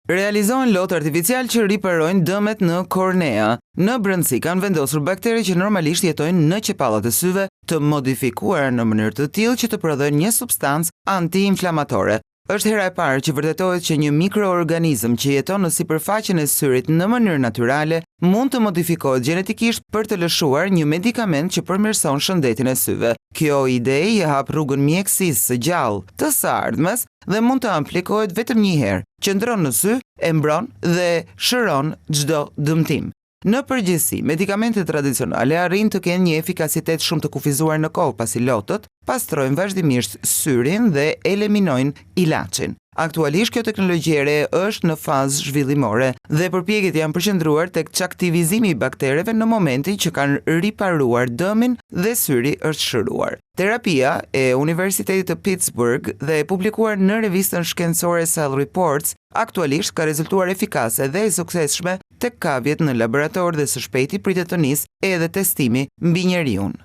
Realizohen lotë artificial që riparojnë dëmet në kornea. Në brendësi kanë vendosur bakteri që normalisht jetojnë në qepallat e syve, të modifikuar në mënyrë të tillë që të prodhojnë një substancë anti-inflamatore. Është hera e parë që vërtetohet që një mikroorganizëm që jeton në sipërfaqen e syrit në mënyrë natyrale mund të modifikohet gjenetikisht për të lëshuar një medikament që përmirëson shëndetin e syve. Kjo ide i hap rrugën mjekësisë së gjallë të së ardhmes dhe mund të aplikohet vetëm një herë. Qëndron në sy, e mbron dhe shëron çdo dëmtim. Në përgjithësi, medikamentet tradicionale arrin të kenë një efikasitet shumë të kufizuar në kohë pasi lotët pastrojnë vazhdimisht syrin dhe eliminojnë ilaçin. Aktualisht kjo teknologji e re është në fazë zhvillimore dhe përpjekjet janë përqendruar tek çaktivizimi i baktereve në momentin që kanë riparuar dëmin dhe syri është shëruar. Terapia e Universitetit të Pittsburgh dhe e publikuar në revistën shkencore Cell Reports aktualisht ka rezultuar efikase dhe e suksesshme tek kavjet në laborator dhe së shpejti pritet të nisë edhe testimi mbi njeriun.